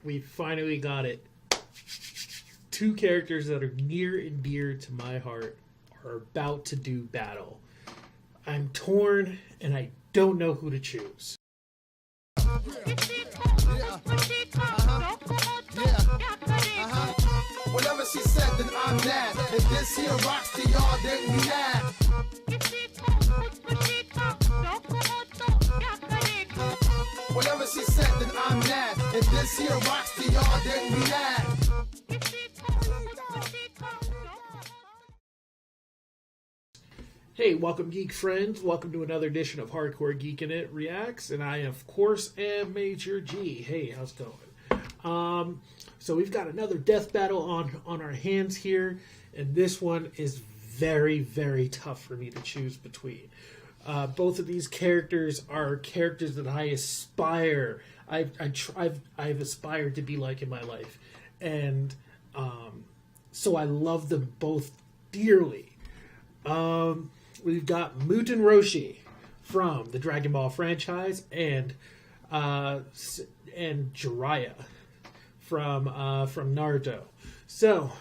We finally got it. Two characters that are near and dear to my heart are about to do battle. I'm torn, and I don't know who to choose. Whatever she said, then I'm mad. If this here rocks to y'all, then we mad. Whatever she said, then I'm mad. If this here rocks to y'all, then we mad. Hey, welcome geek friends. Welcome to another edition of Hardcore Geekin' It Reacts, and I, of course, am Major G. Hey, how's it going? So we've got another death battle on our hands here, and this one is very, very tough for me to choose between. Both of these characters are characters that I aspire, I've aspired to be like in my life, and so I love them both dearly. We've got Muten Roshi from the Dragon Ball franchise, and Jiraiya from Naruto. So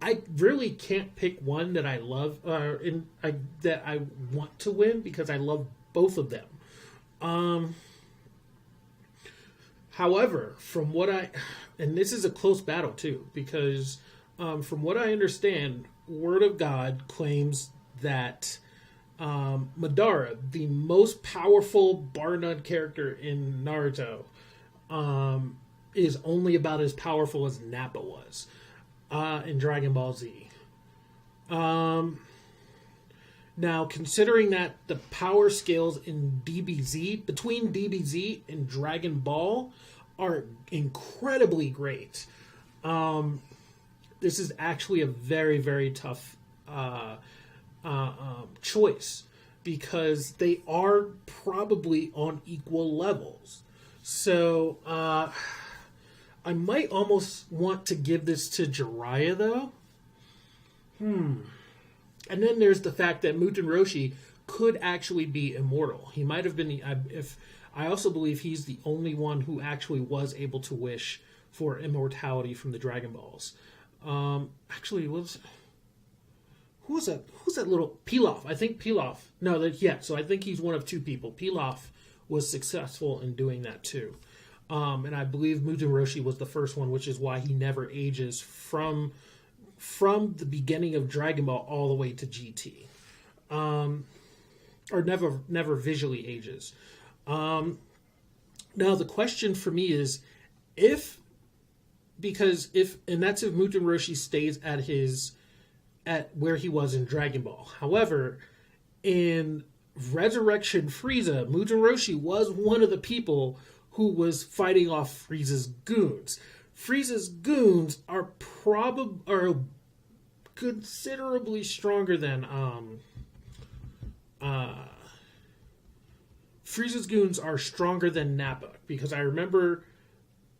I really can't pick one that I love that I want to win because I love both of them. However, from what and this is a close battle too, because from what I understand, Word of God claims that Madara, the most powerful bar none character in Naruto, is only about as powerful as Nappa was in Dragon Ball Z. Now, considering that the power scales in DBZ, between DBZ and Dragon Ball, are incredibly great, this is actually a very, very tough choice because they are probably on equal levels. So I might almost want to give this to Jiraiya, though. And then there's the fact that Muten Roshi could actually be immortal. He might have been. I also believe he's the only one who actually was able to wish for immortality from the Dragon Balls. Actually, who was that? Who's that little Pilaf? I think Pilaf. No, so I think he's one of two people. Pilaf was successful in doing that too. And I believe Muten Roshi was the first one, which is why he never ages from the beginning of Dragon Ball all the way to GT. Or never visually ages. Now the question for me is and that's if Muten Roshi stays at where he was in Dragon Ball. However, in Resurrection Frieza, Muten Roshi was one of the people who was fighting off Frieza's goons. Frieza's goons are considerably stronger than Frieza's goons are stronger than Nappa, because I remember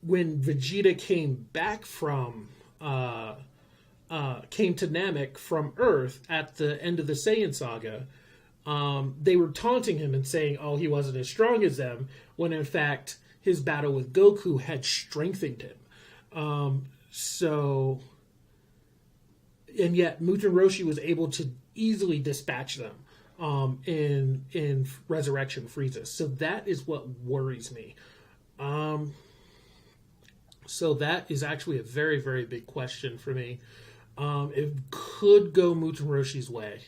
when Vegeta came back came to Namek from Earth at the end of the Saiyan saga, they were taunting him and saying, oh, he wasn't as strong as them, when in fact his battle with Goku had strengthened him. And yet Muten Roshi was able to easily dispatch them in Resurrection Frieza. So that is what worries me. So that is actually a very, very big question for me. It could go Muten Roshi's way.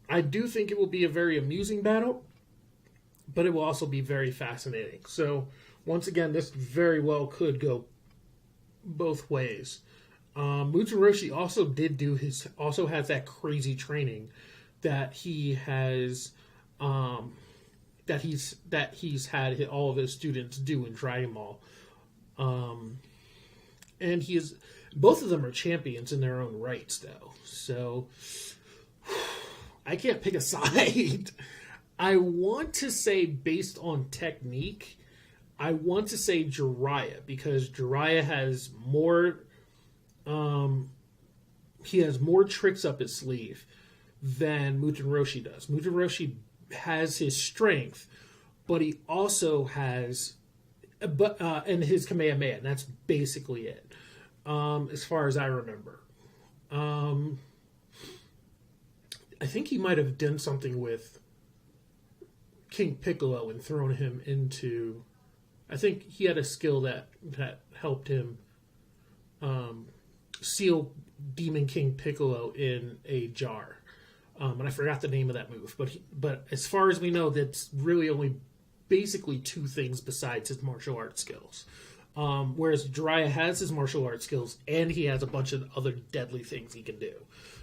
I do think it will be a very amusing battle, but it will also be very fascinating. So once again, this very well could go both ways. Muten Roshi also has that crazy training that he has that he's had all of his students do in Dragon Ball. And both of them are champions in their own rights, though. So I can't pick a side. I want to say, based on technique, I want to say Jiraiya, because Jiraiya has more tricks up his sleeve than Muten Roshi does. Muten Roshi has his strength, but he also has, and his Kamehameha, and that's basically it, as far as I remember. I think he might have done something with King Piccolo and thrown him into... I think he had a skill that helped him seal Demon King Piccolo in a jar. And I forgot the name of that move. But as far as we know, that's really only basically two things besides his martial arts skills. Whereas Jiraiya has his martial arts skills, and he has a bunch of other deadly things he can do.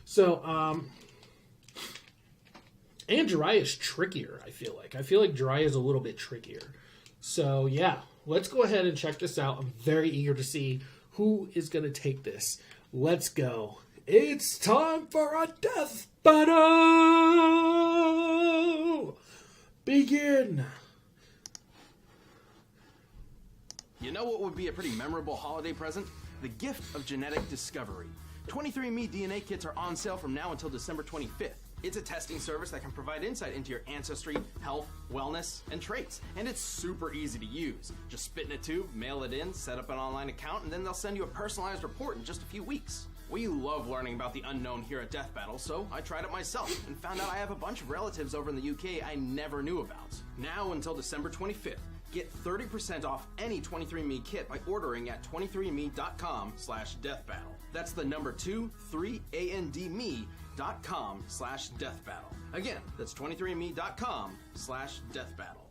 So, and Jiraiya is trickier, I feel like. I feel like Jiraiya is a little bit trickier. So, yeah, let's go ahead and check this out. I'm very eager to see who is going to take this. Let's go. It's time for a death battle! Begin! You know what would be a pretty memorable holiday present? The gift of genetic discovery. 23andMe DNA kits are on sale from now until December 25th. It's a testing service that can provide insight into your ancestry, health, wellness, and traits. And it's super easy to use. Just spit in a tube, mail it in, set up an online account, and then they'll send you a personalized report in just a few weeks. We love learning about the unknown here at Death Battle, so I tried it myself and found out I have a bunch of relatives over in the UK I never knew about. Now until December 25th, get 30% off any 23andMe kit by ordering at 23andme.com/deathbattle. That's the number 23andme.com/deathbattle. Again, that's 23andme.com/deathbattle.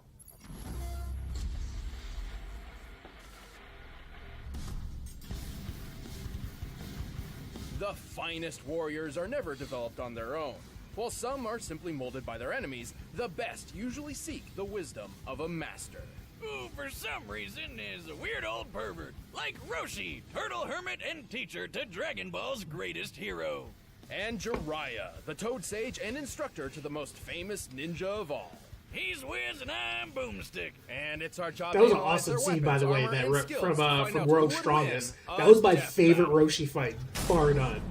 The finest warriors are never developed on their own. While some are simply molded by their enemies, the best usually seek the wisdom of a master. Who, for some reason, is a weird old pervert, like Roshi, turtle hermit and teacher to Dragon Ball's greatest hero. And Jiraiya, the Toad Sage and instructor to the most famous ninja of all. He's Wiz and I'm Boomstick. And it's our job That was to an analyze awesome their scene, by weapons, the way, armor, that and re- skills from to find out who World's would Strongest. win That was my a death favorite battle. Roshi fight, bar none.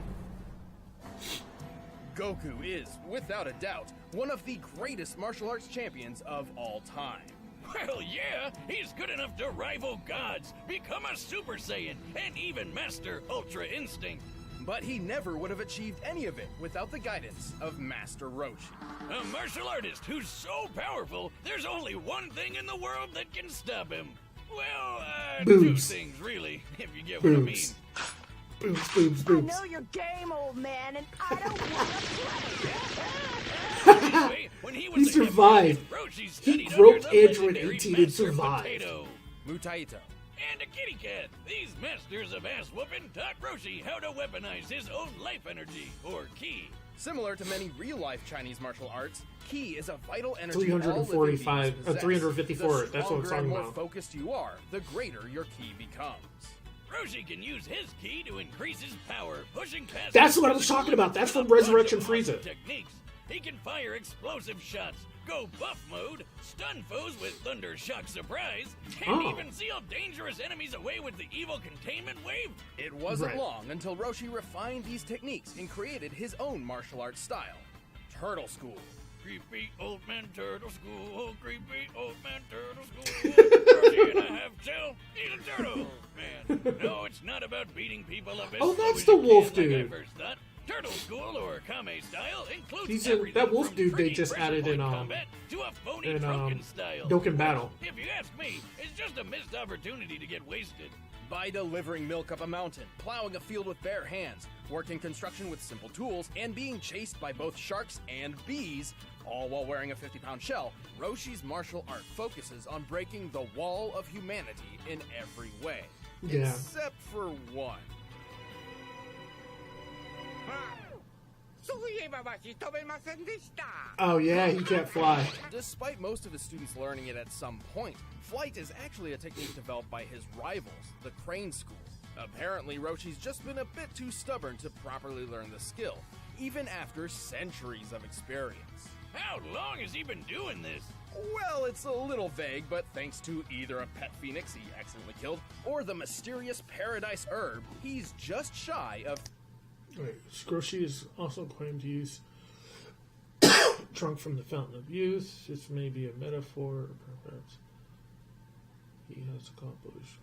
Goku is, without a doubt, one of the greatest martial arts champions of all time. Well, yeah, he's good enough to rival gods, become a Super Saiyan, and even master Ultra Instinct. But he never would have achieved any of it without the guidance of Master Roshi. A martial artist who's so powerful, there's only one thing in the world that can stop him. Well, two Boobs. things, really, if you get what I mean. Boobs. Boobs, boobs, I boobs. know your game, old man, and I don't want to play. Anyway, when he was He a kid, survived. Roshi He studied groped under the Android legendary 18 and Master survived. Potato Mutaito. and a kitty cat. These masters of ass whooping taught Roshi how to weaponize his own life energy, or ki. Similar to many real-life Chinese martial arts, ki is a vital energy all living 345 beings possess. 354, The that's what I'm stronger talking and more about. focused you are, the greater your ki becomes. Roshi can use his ki to increase his power, pushing past... That's what I was talking about. That's from Resurrection Frieza. Techniques. He can fire explosive shots, go buff mode, stun foes with Thunder Shock Surprise, and Oh. even seal dangerous enemies away with the evil containment wave. It wasn't Right. long until Roshi refined these techniques and created his own martial arts style, Turtle School. Creepy old man turtle school, creepy old man turtle school. Roshi and a half shell, he's a turtle, man. No, it's not about beating people up as Oh, slow that's as the you can, wolf like dude. I first thought. Turtle School, or Kame style, includes He's in- everything that wolf from dude they pretty just pressure added in, point combat to a phony in, drunken style. Dokkan Battle. If you ask me, it's just a missed opportunity to get wasted. By delivering milk up a mountain, plowing a field with bare hands, working construction with simple tools, and being chased by both sharks and bees, all while wearing a 50-pound shell, Roshi's martial art focuses on breaking the wall of humanity in every way. Yeah. Except for one. Oh yeah, he can't fly. Despite most of his students learning it at some point, flight is actually a technique developed by his rivals, the Crane School. Apparently, Roshi's just been a bit too stubborn to properly learn the skill, even after centuries of experience. How long has he been doing this? Well, it's a little vague, but thanks to either a pet phoenix he accidentally killed, or the mysterious paradise herb, he's just shy of... Wait, Roshi is also claimed to use Drunk from the fountain of youth. This may be a metaphor, or perhaps he has accomplished.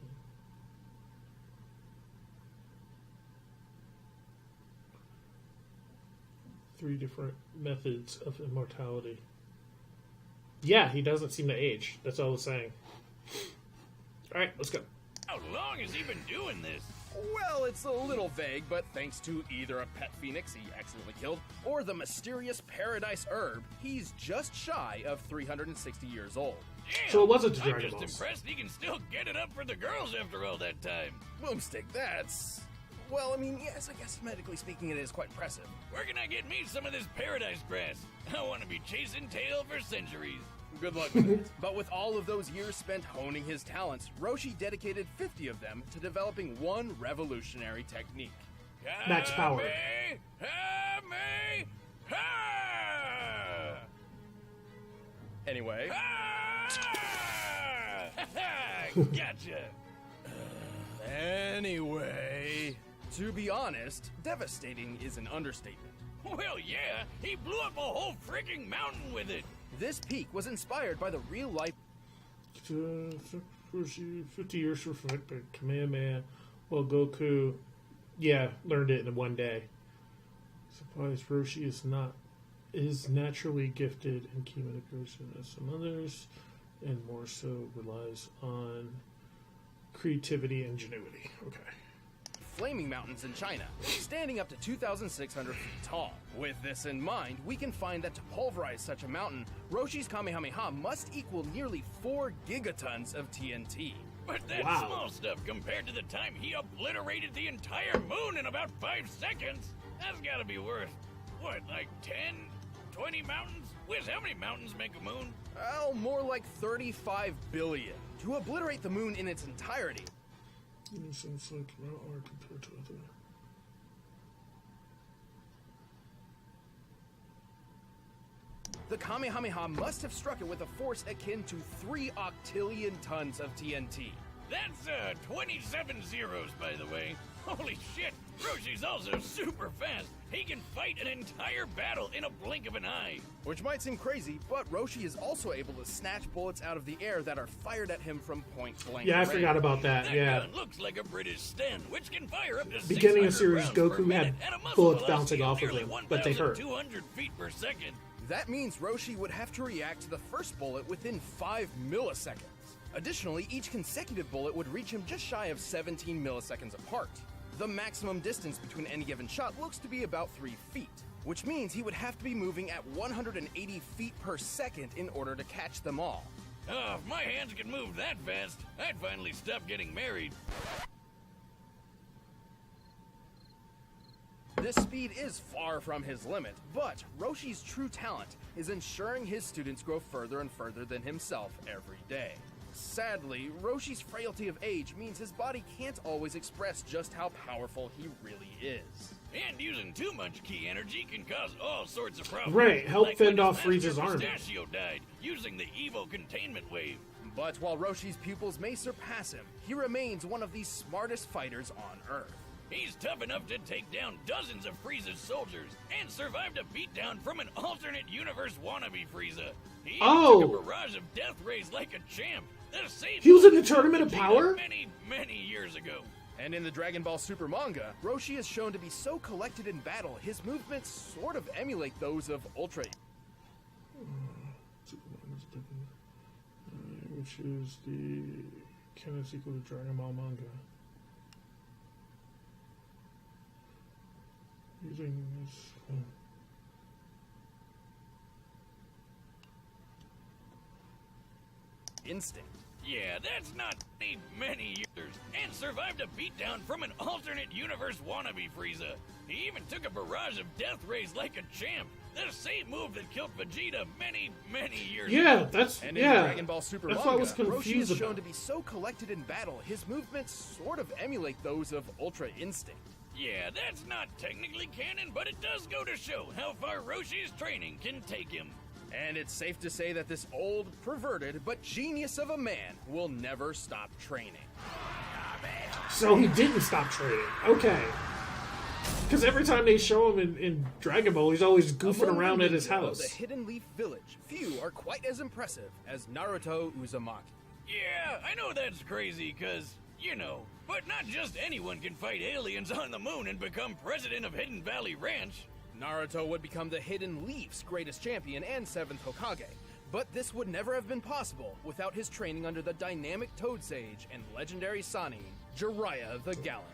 Three different methods of immortality. Yeah, he doesn't seem to age. That's all it's saying. Alright, let's go. How long has he been doing this? Well, it's a little vague, but thanks to either a pet phoenix he accidentally killed or the mysterious paradise herb, he's just shy of 360 years old. Damn, So it wasn't the I'm Dragon just Balls. impressed he can still get it up for the girls after all that time. Boomstick, that's... Well, I mean, yes, I guess medically speaking it is quite impressive. Where can I get me some of this paradise grass? I want to be chasing tail for centuries. Good luck with it. But with all of those years spent honing his talents, Roshi dedicated 50 of them to developing one revolutionary technique. Max power. Ha! Anyway, Gotcha. anyway, to be honest, devastating is an understatement. Well, yeah, he blew up a whole freaking mountain with it. This peak was inspired by the real-life 50 years for Kamehameha. Well, Goku, learned it in one day. Surprised Roshi is naturally gifted in communication as some others, and more so relies on creativity and ingenuity. Okay. flaming mountains in China, standing up to 2,600 feet tall. With this in mind, we can find that to pulverize such a mountain, Roshi's Kamehameha must equal nearly 4 gigatons of TNT. But that's Wow. small stuff compared to the time he obliterated the entire moon in about 5 seconds. That's gotta be worth, what, like 10, 20 mountains? Wiz, how many mountains make a moon? Well, more like 35 billion. To obliterate the moon in its entirety, Seems like not hard compared to other. the Kamehameha must have struck it with a force akin to 3 octillion tons of TNT. That's 27 zeros, by the way. Holy shit, Roshi's also super fast. He can fight an entire battle in a blink of an eye. Which might seem crazy, but Roshi is also able to snatch bullets out of the air that are fired at him from point blank Yeah, I range. forgot about that. That Yeah. gun looks like a British Sten, which can fire up to Beginning of 600 series, rounds per Goku minute had and a muzzle bullets velocity bouncing off of nearly him, but they hurt. 1,200 feet per second. That means Roshi would have to react to the first bullet within 5 milliseconds. Additionally, each consecutive bullet would reach him just shy of 17 milliseconds apart. The maximum distance between any given shot looks to be about 3 feet, which means he would have to be moving at 180 feet per second in order to catch them all. Oh, if my hands could move that fast, I'd finally stop getting married. This speed is far from his limit, but Roshi's true talent is ensuring his students grow further and further than himself every day. Sadly, Roshi's frailty of age means his body can't always express just how powerful he really is. And using too much ki energy can cause all sorts of problems. Right, help like fend when off his Frieza's master army. Pistachio died using the Evo containment wave. But while Roshi's pupils may surpass him, he remains one of the smartest fighters on Earth. He's tough enough to take down dozens of Frieza's soldiers and survived a beatdown from an alternate universe wannabe Frieza. He took a barrage of death rays like a champ. The same He was in the move Tournament of Vegeta Power? many years ago. And in the Dragon Ball Super manga, Roshi is shown to be so collected in battle, his movements sort of emulate those of Ultra. Which is the canon sequel to Dragon Ball manga. Using this. Instinct. Yeah, that's not many years. And survived a beatdown from an alternate universe wannabe Frieza. He even took a barrage of death rays like a champ. The same move that killed Vegeta many years ago. Yeah, that's And in yeah. Dragon Ball Super That's manga, what I was Roshi confused is shown about. to be so collected in battle, his movements sort of emulate those of Ultra Instinct. Yeah, that's not technically canon, but it does go to show how far Roshi's training can take him. And it's safe to say that this old, perverted, but genius of a man will never stop training. So he didn't stop trading. Okay. Because every time they show him in Dragon Ball, he's always goofing Among around the at his ninja of house. The Hidden Leaf Village, few are quite as impressive as Naruto Uzumaki. Yeah, I know that's crazy, cause, you know, but not just anyone can fight aliens on the moon and become president of Hidden Valley Ranch. Naruto would become the Hidden Leaf's greatest champion and 7th Hokage, but this would never have been possible without his training under the dynamic Toad Sage and legendary Sannin, Jiraiya the Gallant.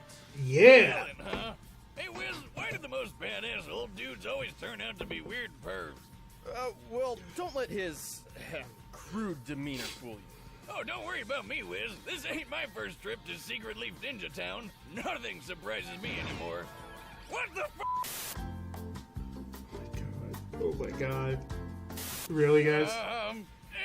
Yeah! Talent, huh? Hey, Wiz, why do the most badass old dudes always turn out to be weird pervs? Well, don't let his crude demeanor fool you. Oh, don't worry about me, Wiz. This ain't my first trip to Secret Leaf Ninja Town. Nothing surprises me anymore. What the f***? Oh my god. Really, guys?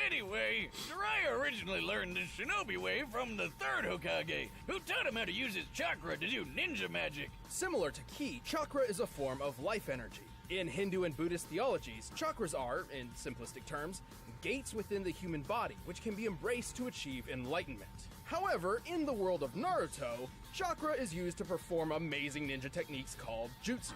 Anyway, Jiraiya originally learned the shinobi way from the 3rd Hokage, who taught him how to use his chakra to do ninja magic. Similar to ki, chakra is a form of life energy. In Hindu and Buddhist theologies, chakras are, in simplistic terms, gates within the human body, which can be embraced to achieve enlightenment. However, in the world of Naruto, chakra is used to perform amazing ninja techniques called jutsus.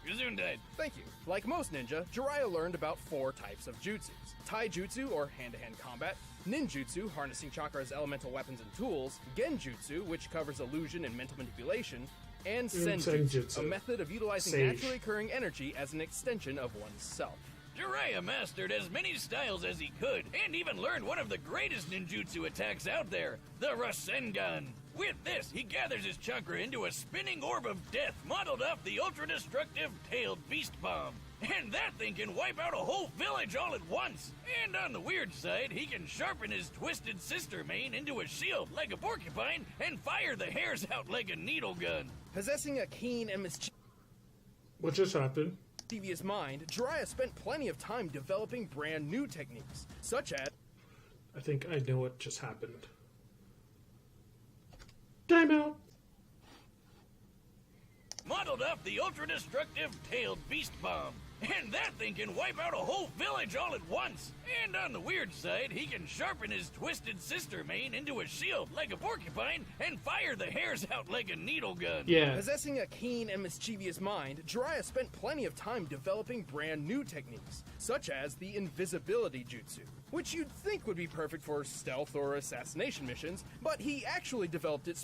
Gesundheit. Thank you. Like most ninja, Jiraiya learned about 4 types of jutsus. Taijutsu, or hand-to-hand combat, ninjutsu, harnessing chakra as elemental weapons and tools, genjutsu, which covers illusion and mental manipulation, and senjutsu, a method of utilizing naturally occurring energy as an extension of one's self. Jiraiya mastered as many styles as he could, and even learned one of the greatest ninjutsu attacks out there, the Rasengan. With this, he gathers his chakra into a spinning orb of death modeled off the ultra-destructive tailed beast bomb. And that thing can wipe out a whole village all at once. And on the weird side, he can sharpen his twisted sister mane into a shield like a porcupine and fire the hairs out like a needle gun. Possessing a keen and What just happened? mischievous mind, Jiraiya spent plenty of time developing brand new techniques, such as... I think I know what just happened. Time out! Modeled off the ultra-destructive tailed beast bomb. And that thing can wipe out a whole village all at once. And on the weird side, he can sharpen his twisted sister mane into a shield like a porcupine and fire the hairs out like a needle gun. Yeah. Possessing a keen and mischievous mind, Jiraiya spent plenty of time developing brand new techniques, such as the invisibility jutsu, which you'd think would be perfect for stealth or assassination missions, but he actually developed it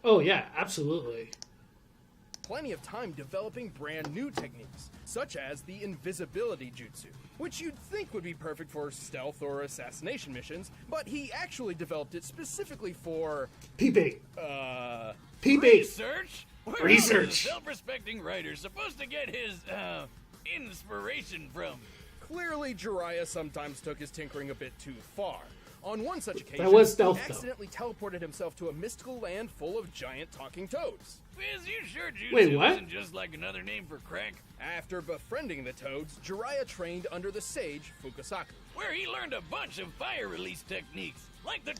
Oh yeah, absolutely. plenty of time developing brand new techniques, such as the invisibility jutsu, which you'd think would be perfect for stealth or assassination missions, but he actually developed it specifically for... Peeping. Peeping. Research? Where Research. else is a self-respecting writer supposed to get his, inspiration from? Clearly, Jiraiya sometimes took his tinkering a bit too far. On one such occasion, That was stealth, he though. accidentally teleported himself to a mystical land full of giant talking toads. Wiz, you sure Wait, jutsu what? isn't just like another name for crack? After befriending the toads, Jiraiya trained under the sage Fukasaku. Where he learned a bunch of fire release techniques, like the...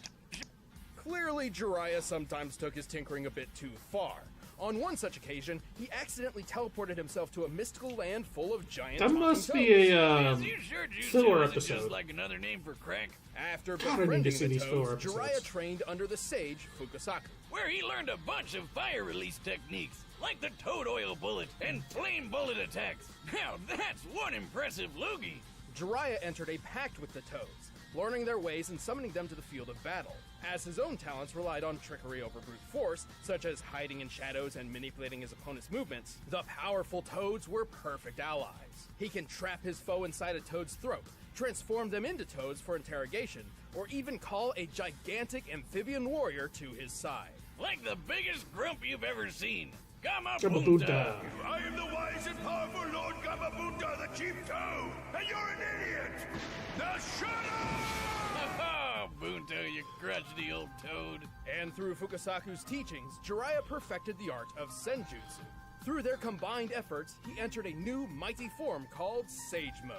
Clearly, Jiraiya sometimes took his tinkering a bit too far. On one such occasion, he accidentally teleported himself to a mystical land full of giant That talking must toads. be a Wiz, you sure jutsu filler isn't episode. just like another name for crack? After God, I need to befriending see the these filler toads, episodes. Jiraiya trained under the sage Fukasaku. Where he learned a bunch of fire release techniques, like the toad oil bullet and flame bullet attacks. Now that's one impressive loogie. Jiraiya entered a pact with the toads, learning their ways and summoning them to the field of battle. As his own talents relied on trickery over brute force, such as hiding in shadows and manipulating his opponent's movements, the powerful toads were perfect allies. He can trap his foe inside a toad's throat, transform them into toads for interrogation, or even call a gigantic amphibian warrior to his side. Like the biggest grump you've ever seen. Gamabunta. I am the wise and powerful Lord Gamabunta, the Chief Toad, and you're an idiot! Now shut up! Oh, Bunto, you crotchety old toad. And through Fukasaku's teachings, Jiraiya perfected the art of senjutsu. Through their combined efforts, he entered a new mighty form called Sage Mode.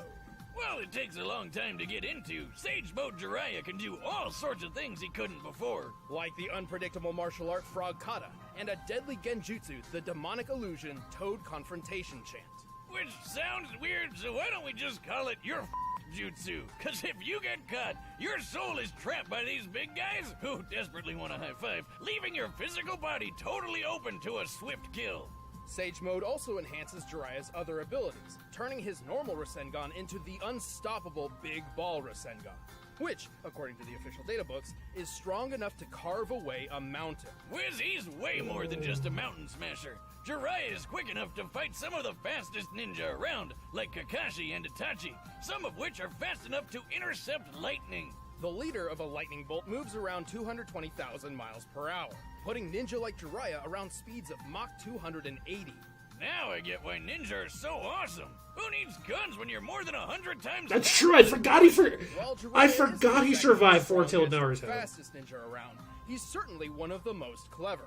Well, it takes a long time to get into. Sage Mode Jiraiya can do all sorts of things he couldn't before. Like the unpredictable martial art Frog Kata, and a deadly genjutsu, the demonic illusion Toad Confrontation Chant. Which sounds weird, so why don't we just call it You're jutsu. Cause if you get caught, your soul is trapped by these big guys who desperately want a high five, leaving your physical body totally open to a swift kill. Sage Mode also enhances Jiraiya's other abilities, turning his normal Rasengan into the unstoppable Big Ball Rasengan, which, according to the official databooks, is strong enough to carve away a mountain. Wiz, he's way more than just a mountain smasher. Jiraiya is quick enough to fight some of the fastest ninja around, like Kakashi and Itachi, some of which are fast enough to intercept lightning. The leader of a lightning bolt moves around 220,000 miles per hour, putting ninja like Jiraiya around speeds of Mach 280. Now I get why ninja are so awesome. Who needs guns when you're more than 100 times? That's true. I forgot he While forgot he survived four-tailed Naruto. Naruto. Fastest ninja around. He's certainly one of the most clever.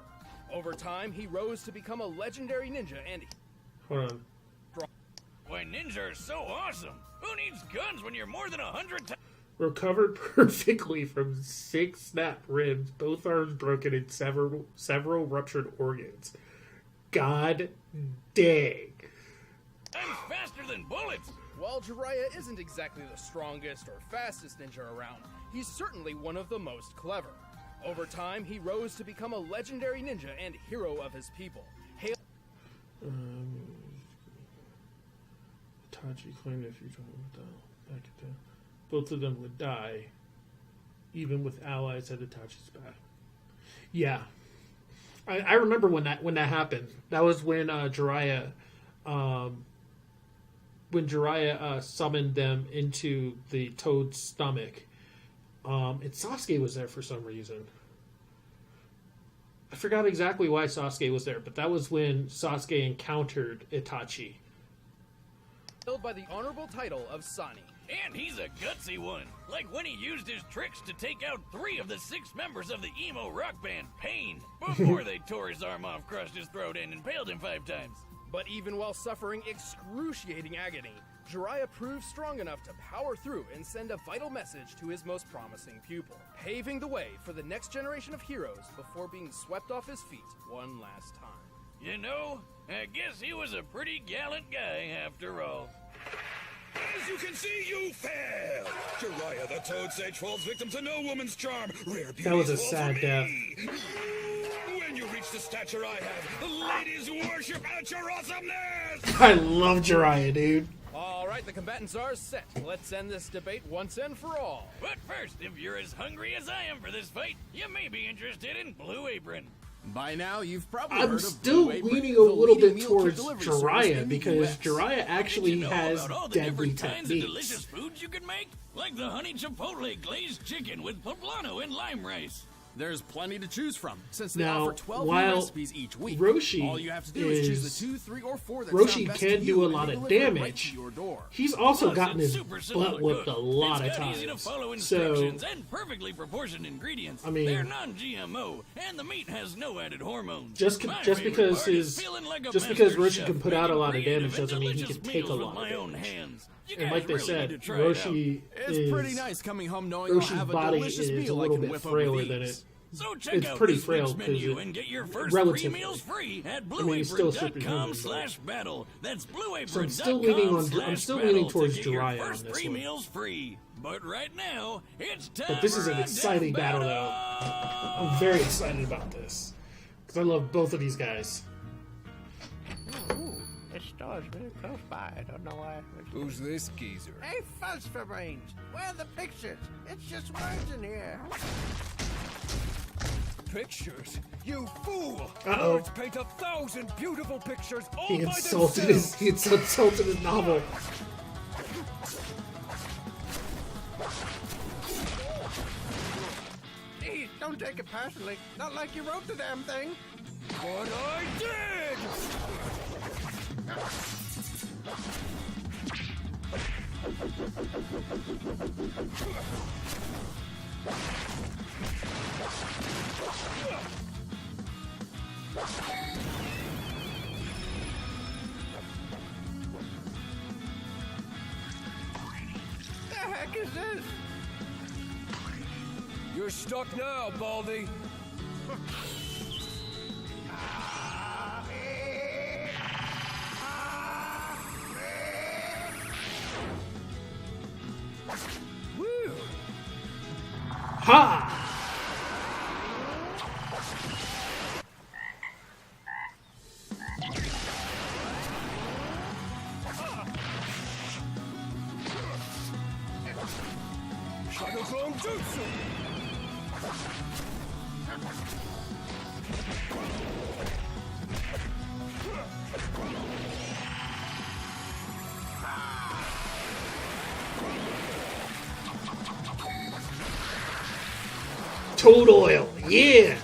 Over time, he rose to become a legendary ninja and Hold on. Why ninja are so awesome. Who needs guns when you're more than 100 times? Recovered perfectly from 6 snapped ribs, both arms broken, and several ruptured organs. God dang. I'm faster than bullets. While Jiraiya isn't exactly the strongest or fastest ninja around, he's certainly one of the most clever. Over time, he rose to become a legendary ninja and hero of his people. Itachi claimed if you back at the both of them would die, even with allies at Itachi's back. Yeah, I remember when that happened. That was when Jiraiya summoned them into the Toad's stomach. And Sasuke was there for some reason. I forgot exactly why Sasuke was there, but that was when Sasuke encountered Itachi. Killed by the honorable title of Sani. And he's a gutsy one. Like when he used his tricks to take out 3 of the 6 members of the emo rock band Pain before they tore his arm off, crushed his throat, and impaled him 5 times. But even while suffering excruciating agony, Jiraiya proved strong enough to power through and send a vital message to his most promising pupil, paving the way for the next generation of heroes before being swept off his feet one last time. You know, I guess he was a pretty gallant guy after all. As you can see, you failed! Jiraiya the Toad Sage falls victim to no woman's charm. Rare beauty That was a falls sad for death. me. When you reach the stature I have, the ladies worship at your awesomeness! I love Jiraiya, dude. Alright, the combatants are set. Let's end this debate once and for all. But first, if you're as hungry as I am for this fight, you may be interested in Blue Apron. By now, you've probably I'm heard of still Blue Apron, leaning a the little leading bit meal kit towards delivery service Jiraiya in the because US. Jiraiya actually Did you know has about all the deadly different kinds of delicious techniques. foods you can make? Like the honey chipotle glazed chicken with poblano and lime rice. There's plenty to choose from, since they Now, offer 12 new while recipes each week. Roshi All you have to do is choose is- the 2, 3, or 4 that Roshi sound best can to do you, a and lot they of deliver it right damage. to your door. He's also Plus, gotten it's his super simple butt to whipped cook. a lot of It's got easy to times. follow So, instructions and perfectly proportioned ingredients. I mean- They're non-GMO, and the meat has no added hormones. just My because favorite part is his feeling like a just because master Roshi chef can put out a making lot of damage creative and doesn't mean he delicious can take a meals lot with of my own damage. hands. You And guys like they really said, need to try it out. Roshi It's pretty is nice coming home knowing you'll Roshi's have a body delicious is a meal I little can bit whip up frailer with than ease. it. So check It's out pretty this frail week's 'cause menu it- and get your first relatively. 3 meals free at I mean, he's still superhuman, but- blueapron.com/battle. That's So I'm still leaning blueapron.com/battle towards to get your Jiraiya on first this 3 one. meals free. But right now, it's time But this is for an a exciting death battle, though. I'm very excited about this because I love both of these guys. Ooh, this store's really close by. I don't know why. Who's this geezer? Hey, fuzz for brains. Where are the pictures? It's just words in here. Pictures? You fool! Uh-oh. Words paint 1,000 beautiful pictures all He by insulted themselves. he insulted his novel. Geez, don't take it personally. Not like you wrote the damn thing. But I did! The heck is this? You're stuck now, Baldy. Ha! Shadow Clone Jutsu! Toad oil, yeah!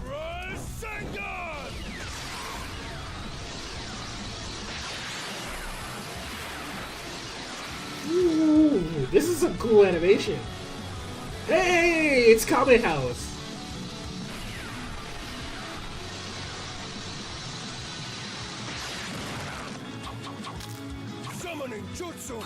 Rasengan! Ooh, this is some cool animation. Hey, it's Kamen House. Summoning Jutsu!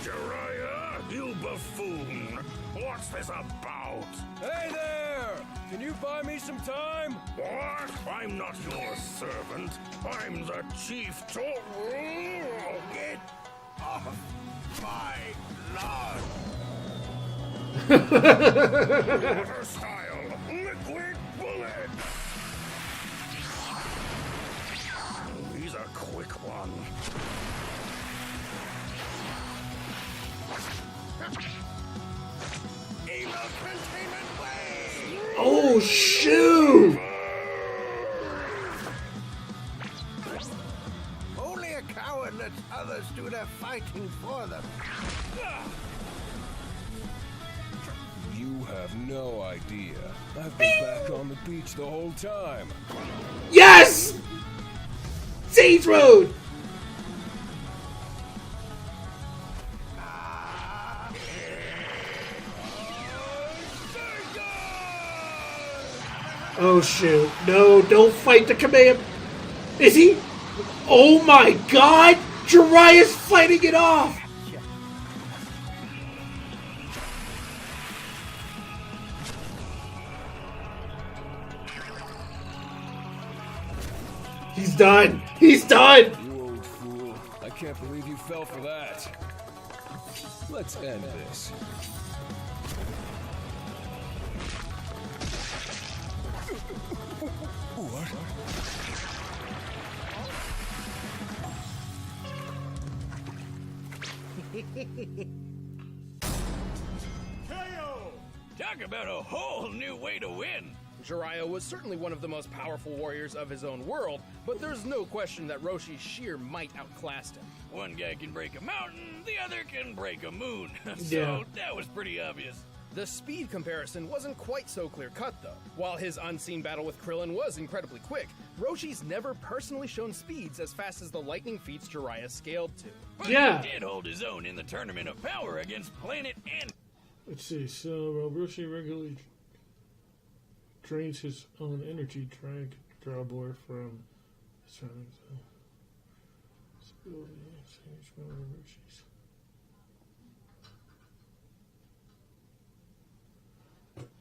Jiraiya, you buffoon! What's this about? Hey there! Can you buy me some time? What? I'm not your servant. I'm the chief to... Get off my lawn! Water style, liquid bullet! He's a quick one. Email containment wave! Oh, shoot! Only a coward lets others do their fighting for them. You have no idea. I've been back on the beach the whole time. Yes! Sage Road! Oh shoot. No, don't fight the command. Is he? Oh my god! Jiraiya's fighting it off! He's done! He's done! You old fool. I can't believe you fell for that. Let's end this. What? Talk about a whole new way to win. Jiraiya was certainly one of the most powerful warriors of his own world, but there's no question that Roshi's sheer might outclassed him. One guy can break a mountain, the other can break a moon. So Yeah. that was pretty obvious. The speed comparison wasn't quite so clear-cut, though. While his unseen battle with Krillin was incredibly quick, Roshi's never personally shown speeds as fast as the lightning feats Jiraiya scaled to. But Yeah. he did hold his own in the Tournament of Power against Planet and... Let's see, so Roshi regularly drains his own energy, trying to draw more from surroundings.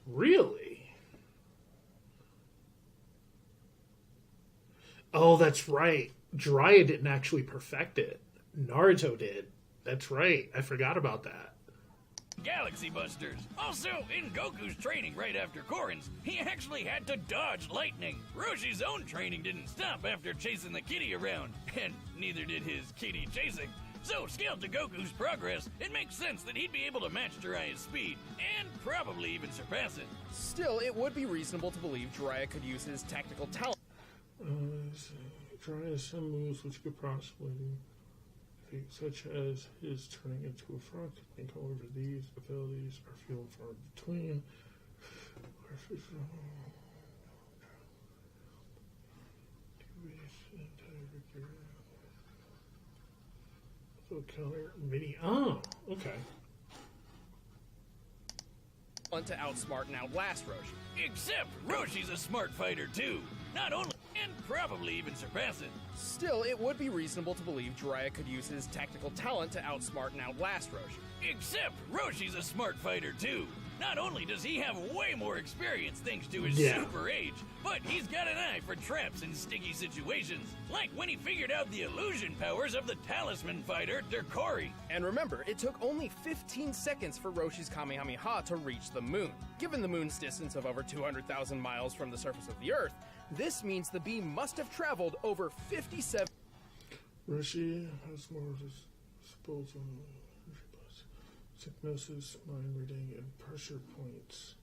Really? Oh, that's right. Jiraiya didn't actually perfect it. Naruto did. That's right. I forgot about that. Galaxy Busters. Also, in Goku's training right after Korin's, he actually had to dodge lightning. Roshi's own training didn't stop after chasing the kitty around, and neither did his kitty chasing. So, scaled to Goku's progress, it makes sense that he'd be able to match Jiraiya's speed, and probably even surpass it. Still, it would be reasonable to believe Jiraiya could use his tactical talent. Jiraiya has some moves which could possibly such as his turning into a frog. However, these abilities are few and far between. Counter mini. Oh, okay. To outsmart and outlast Roshi. Except Roshi's a smart fighter too. Not only, and probably even surpass it. Still, it would be reasonable to believe Jiraiya could use his tactical talent to outsmart and outlast Roshi. Except Roshi's a smart fighter too. Not only does he have way more experience thanks to his Yeah. super age, but he's got an eye for traps in sticky situations, like when he figured out the illusion powers of the talisman fighter, Derkori. And remember, it took only 15 seconds for Roshi's Kamehameha to reach the moon. Given the moon's distance of over 200,000 miles from the surface of the Earth, this means the beam must have traveled over 57... Roshi has more disposal, hypnosis, mind reading, and pressure points.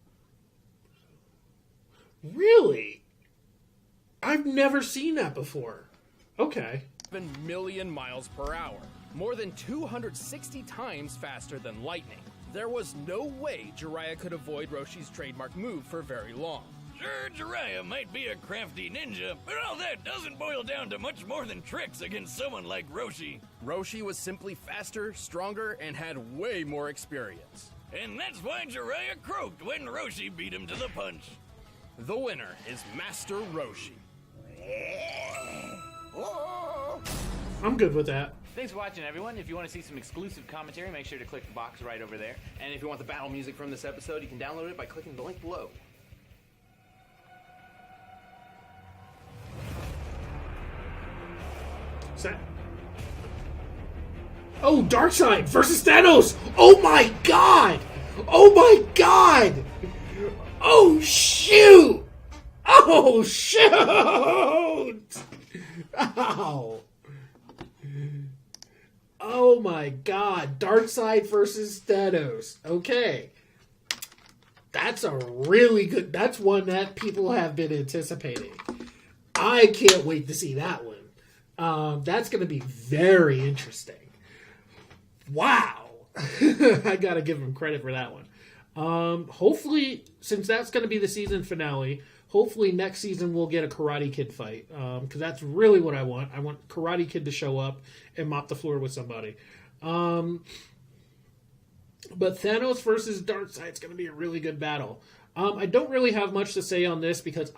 Really? I've never seen that before. Okay. 7 million miles per hour, more than 260 times faster than lightning. There was no way Jiraiya could avoid Roshi's trademark move for very long. Sure, Jiraiya might be a crafty ninja, but all that doesn't boil down to much more than tricks against someone like Roshi. Roshi was simply faster, stronger, and had way more experience. And that's why Jiraiya croaked when Roshi beat him to the punch. The winner is Master Roshi. I'm good with that. Thanks for watching, everyone. If you want to see some exclusive commentary, make sure to click the box right over there. And if you want the battle music from this episode, you can download it by clicking the link below. Set. Oh, Darkseid versus Thanos! Oh my god! Oh my god! Oh shoot! Oh shoot! Ow! Oh my god! Darkseid versus Thanos. Okay. That's a really good... That's one that people have been anticipating. I can't wait to see that one. That's going to be very interesting. Wow. I got to give him credit for that one. Hopefully, since that's going to be the season finale, hopefully next season we'll get a Karate Kid fight. Because that's really what I want. I want Karate Kid to show up and mop the floor with somebody. But Thanos versus Darkseid is going to be a really good battle. I don't really have much to say on this because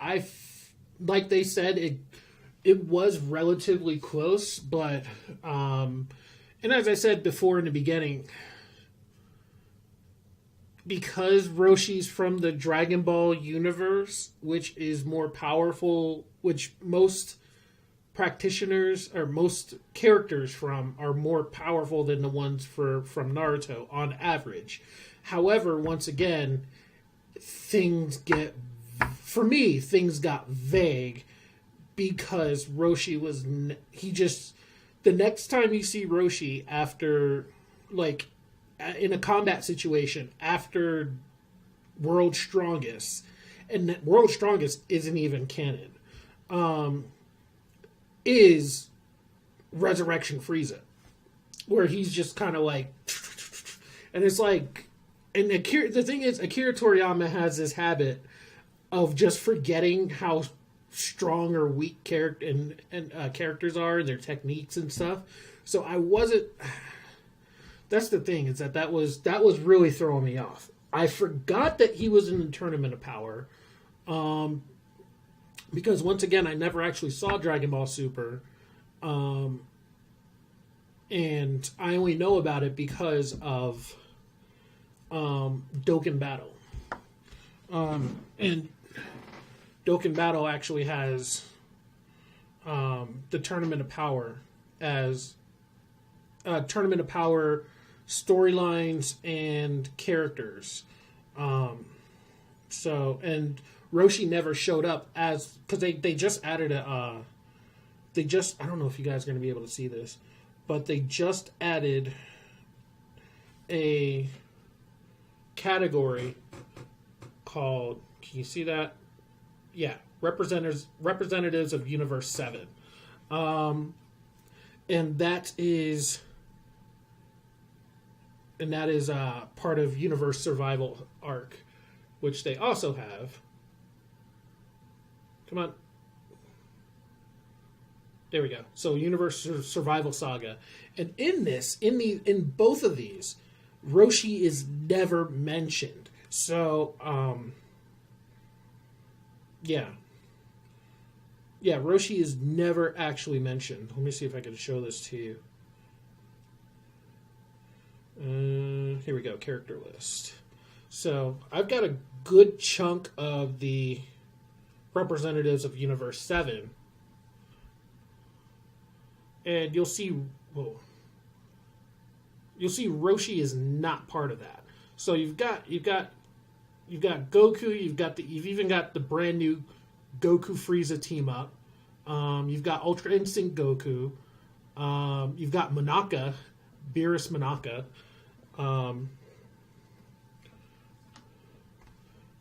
like they said, it was relatively close, but and as I said before in the beginning, because Roshi's from the Dragon Ball universe, which is more powerful, which most practitioners or most characters from are more powerful than the ones from Naruto on average. However, once again, things got vague because Roshi was the next time you see Roshi after, like, in a combat situation after World Strongest, and that World Strongest isn't even canon, is Resurrection Frieza, where he's just kind of like, and it's like, and the thing is, Akira Toriyama has this habit of just forgetting how strong or weak characters are, their techniques and stuff. So I wasn't. That's the thing, is that was really throwing me off. I forgot that he was in the Tournament of Power, because once again I never actually saw Dragon Ball Super, and I only know about it because of Dokkan Battle, and Dokkan Battle actually has the Tournament of Power as Tournament of Power storylines and characters. So, and Roshi never showed up as, because they just added I don't know if you guys are going to be able to see this, but they just added a category called, can you see that? Yeah, representatives of Universe 7. And that is part of Universe Survival Arc, which they also have. Come on. There we go. So Universe Survival Saga. And in both of these, Roshi is never mentioned. So, yeah, Roshi is never actually mentioned. Let me see if I can show this to you. Here we go, character list. So I've got a good chunk of the representatives of Universe 7. And you'll see Roshi is not part of that. So you've got Goku, you've even got the brand new Goku Frieza team up. You've got Ultra Instinct Goku. You've got Monaka, Beerus Monaka,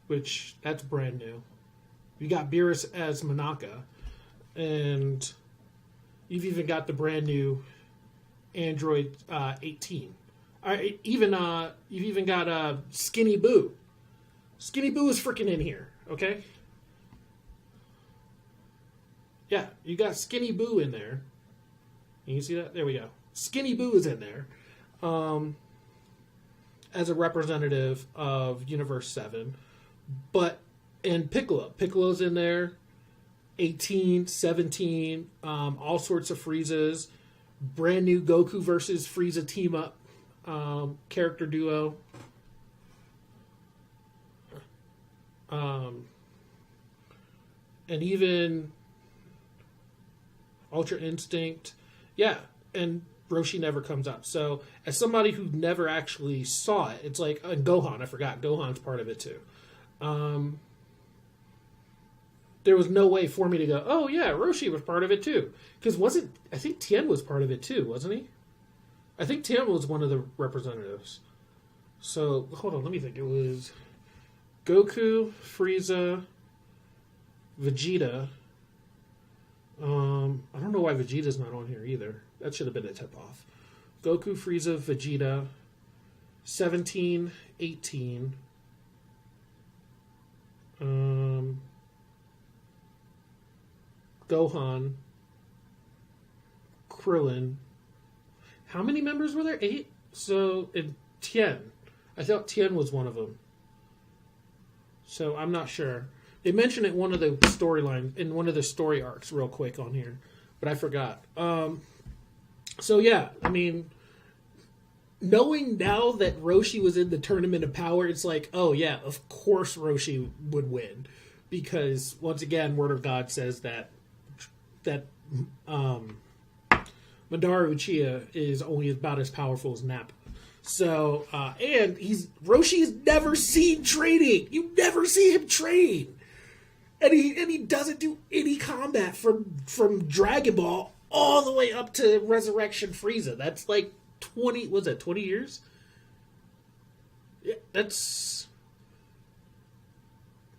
which that's brand new. You got Beerus as Monaka, and you've even got the brand new Android 18. You've even got Skinny Boo. Skinny Boo is freaking in here, okay? Yeah, you got Skinny Boo in there. Can you see that? There we go. Skinny Boo is in there as a representative of Universe 7. And Piccolo's in there. 18, 17, all sorts of Friezas. Brand new Goku versus Frieza team up character duo. And even Ultra Instinct. Yeah, and Roshi never comes up. So, as somebody who never actually saw it, it's like, and Gohan, I forgot. Gohan's part of it too. There was no way for me to go, oh yeah, Roshi was part of it too. Because I think Tien was part of it too, wasn't he? I think Tien was one of the representatives. So, hold on, let me think. It was Goku, Frieza, Vegeta. I don't know why Vegeta's not on here either. That should have been a tip-off. Goku, Frieza, Vegeta, 17, 18. Gohan, Krillin. How many members were there? 8? So, and Tien. I thought Tien was one of them. So, I'm not sure. They mentioned it in one of the storylines, in one of the story arcs real quick on here. But I forgot. So, yeah. I mean, knowing now that Roshi was in the Tournament of Power, it's like, oh, yeah, of course Roshi would win. Because, once again, Word of God says that Madara Uchiha is only about as powerful as Nappa. So, and Roshi's never seen training. You never see him train. And he doesn't do any combat from Dragon Ball all the way up to Resurrection Frieza. That's like 20 years? Yeah, it's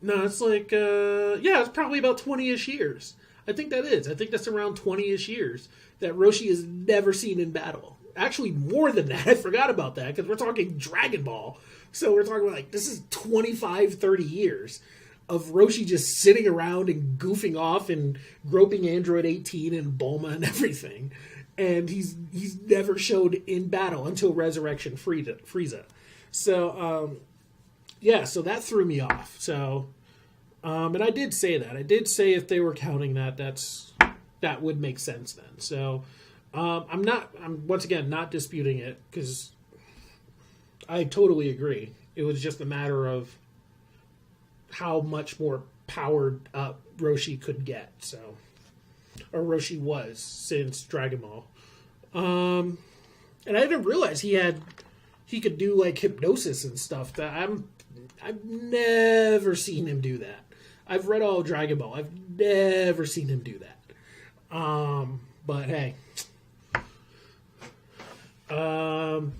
like, it's probably about 20-ish years. I think that's around 20-ish years that Roshi is never seen in battle. Actually, more than that. I forgot about that because we're talking Dragon Ball. So we're talking about, this is 25, 30 years of Roshi just sitting around and goofing off and groping Android 18 and Bulma and everything. And he's never showed in battle until Resurrection Frieza. So, so that threw me off. So... and I did say that. I did say if they were counting that would make sense then. So I'm once again not disputing it because I totally agree. It was just a matter of how much more powered up Roshi could get. So, or Roshi was since Dragon Ball. And I didn't realize he could do like hypnosis and stuff. I've never seen him do that. I've read all Dragon Ball. I've never seen him do that. But hey. So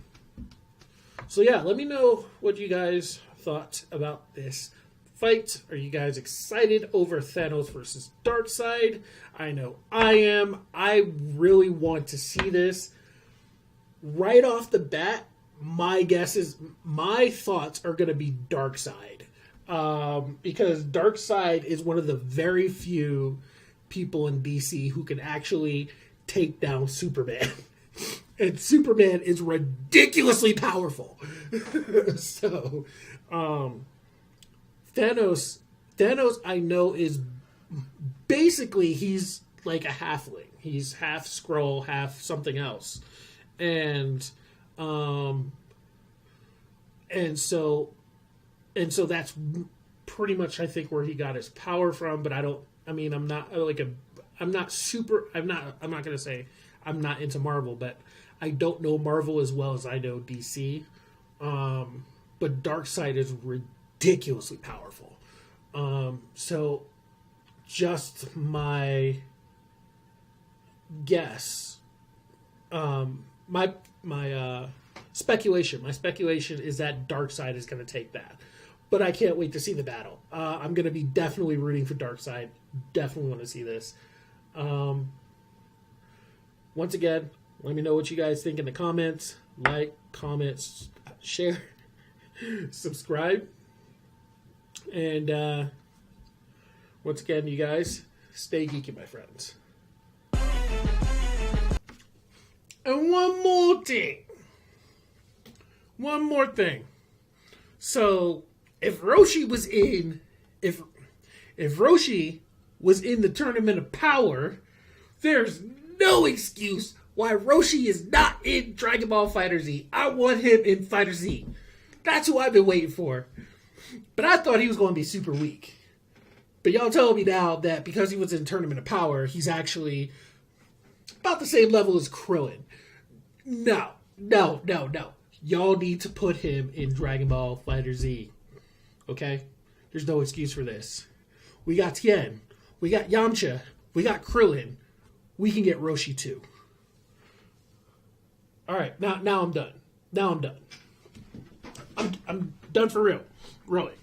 yeah, let me know what you guys thought about this fight. Are you guys excited over Thanos versus Darkseid? I know I am. I really want to see this. Right off the bat, my thoughts are going to be Darkseid. Because Darkseid is one of the very few people in DC who can actually take down Superman. And Superman is ridiculously powerful. So, Thanos I know is basically, he's like a halfling. He's half Skrull, half something else. And so and so that's pretty much, I think, where he got his power from. But I'm not going to say I'm not into Marvel, but I don't know Marvel as well as I know DC. But Darkseid is ridiculously powerful. So just my guess, my speculation is that Darkseid is going to take that. But I can't wait to see the battle. I'm going to be definitely rooting for Darkseid. Definitely want to see this. Once again, let me know what you guys think in the comments. Like, comments, share, subscribe. And once again, you guys, stay geeky, my friends. And one more thing. So, if Roshi was in the Tournament of Power, there's no excuse why Roshi is not in Dragon Ball FighterZ. I want him in FighterZ. That's who I've been waiting for. But I thought he was going to be super weak. But y'all tell me now that because he was in Tournament of Power, he's actually about the same level as Krillin. No. Y'all need to put him in Dragon Ball FighterZ. Okay? There's no excuse for this. We got Tien. We got Yamcha. We got Krillin. We can get Roshi too. Alright, now I'm done. I'm done for real. Really.